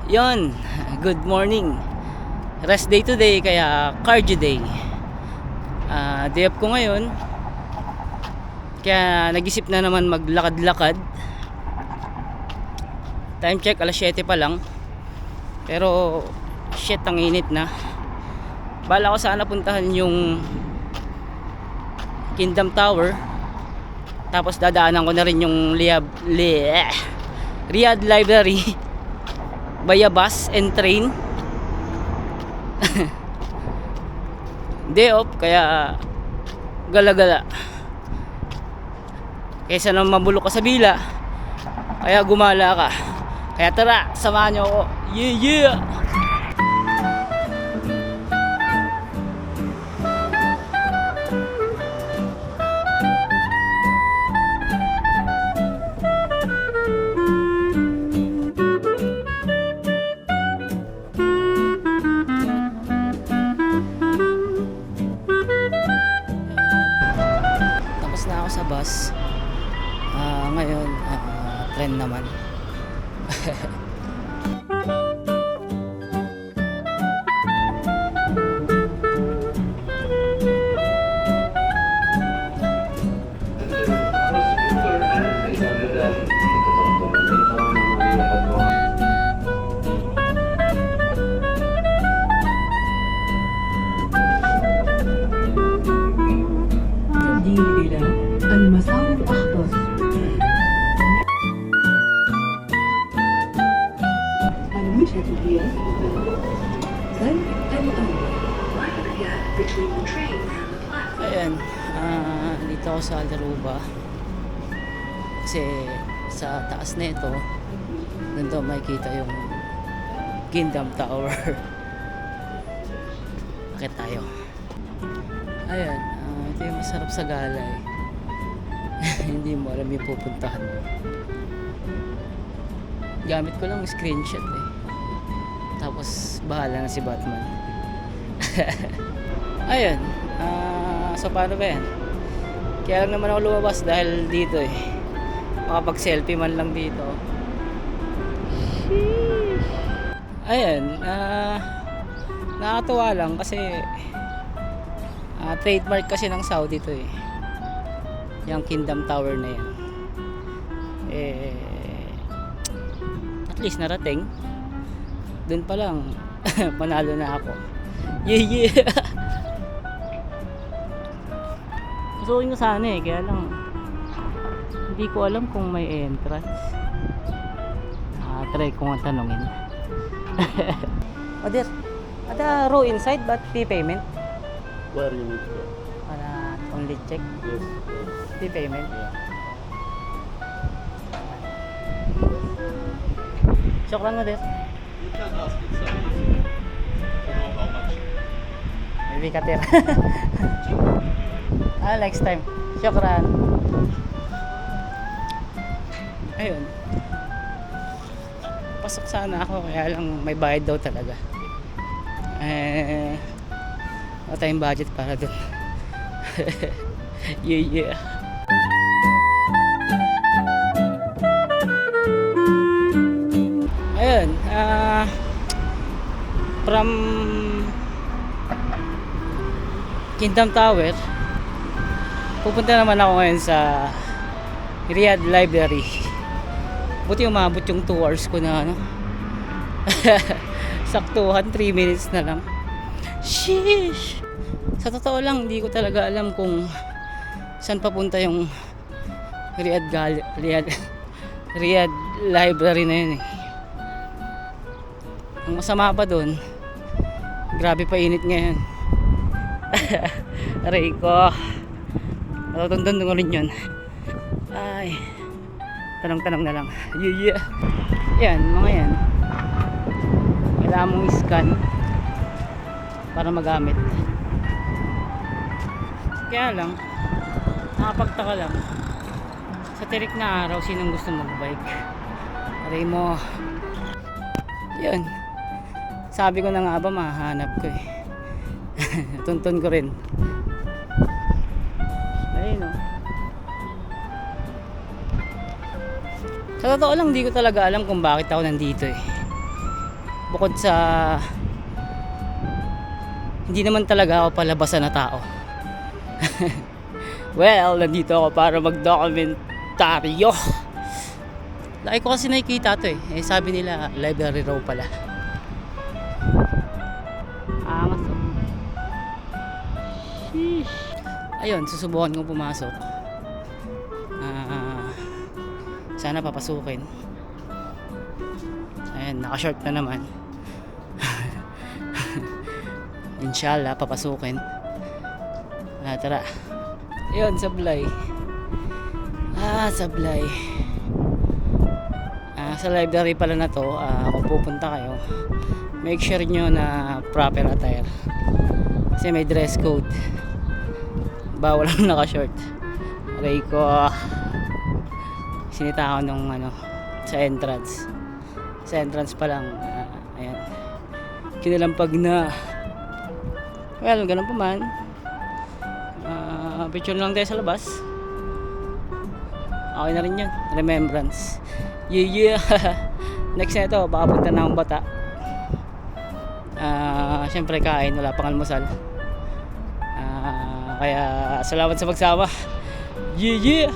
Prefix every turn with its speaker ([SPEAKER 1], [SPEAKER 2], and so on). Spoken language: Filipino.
[SPEAKER 1] Yon, good morning. Rest day today, kaya cardio day. Day off ko ngayon. Kaya nag-isip na naman maglakad-lakad. Time check, alas 7 pa lang. Pero shit, ang init na. Bala ko sana puntahan yung Kingdom Tower. Tapos dadaanan ko na rin yung Riyadh Library via bus and train. Day off, kaya gala-gala. Kaysa na mabulok ka sa bila, kaya gumala ka. Kaya tara, samahan nyo ako. Yeah! Na ako sa bus. Ngayon tren naman.
[SPEAKER 2] المسار الأخضر. الوجهة هي زل الأول.
[SPEAKER 1] Ayan, dito ako sa Aldaruba. Kasi sa taas na ito, nandito makikita yung Kingdom Tower. Bakit tayo? Ayan, ito yung masarap sa Galay. Hindi mo alam yung pupuntahan mo. Gamit ko lang screenshot eh. Tapos bahala na si Batman. Ayun, so paano ba yan? Kaya lang naman ako lumabas dahil dito eh. Makapag selfie man lang dito. Ayun, nakakatuwa lang kasi trademark kasi ng Saudi to eh, yung Kingdom Tower na yan. At least narating. Dun pa lang panalo na ako. Yeah! Gustuin ko sana eh, kaya lang hindi ko alam kung may entrance. Try ko nga tanongin. There, ada row inside but fee payment?
[SPEAKER 3] Where you need to go?
[SPEAKER 1] Only check
[SPEAKER 3] Yes.
[SPEAKER 1] fee payment.
[SPEAKER 3] Yeah.
[SPEAKER 1] Syukran mo there.
[SPEAKER 3] You can ask it service. To know how much.
[SPEAKER 1] Maybe katir. Next time. Syukran. Ayun. Pasok sana ako, kaya lang may bayad daw talaga. Wala tayong budget para dun. Yeah. Ayun, from Kingdom Tower, pupunta naman ako ngayon sa Riyadh Library. Buti umabot yung 2 hours ko na saktuhan, 3 minutes na lang. Sheesh! Sa totoo lang, hindi ko talaga alam kung saan papunta yung Riyadh Library na yun eh. Ang masama pa doon, grabe pa init ngayon. Aray ko, natutundon ko rin yun. Ay, tanong-tanong na lang. Yeah. Yan, mga yan, kailangan mong scan para magamit. Kaya lang, nakapagtaka lang, sa tirik na araw, sinong gusto magbike? Aray mo. Yan, sabi ko na nga ba, mahanap ko eh. Tuntun ko rin. Ayun o. Sa totoo lang, hindi ko talaga alam kung bakit ako nandito eh. Bukod sa hindi naman talaga ako palabasan na tao. Well, nandito ako para mag-dokumentaryo. Laki ko kasi nakikita to eh. Sabi nila, library raw pala. Angas oh. Sheesh. Ayun, susubukan kong pumasok. Sana papasukin. Ayan, naka-short na naman. Inshallah, papasukin. Tara. Ayun, sablay. Sablay. Sa library pala na to, kung pupunta kayo, make sure nyo na proper attire. Kasi may dress code. Bawal ang naka-short. Aray ko. Sinita ako nung sa entrance. Sa entrance pa lang. Ayan. Kinalampag na. Well, ganun pa man. Picture lang tayo sa labas. Okay na rin yun. Remembrance. Yeah. Next na ito, baka punta na akong Bata. Siyempre kain, wala pang almusal. Kaya salamat sa pagsama. Yeah.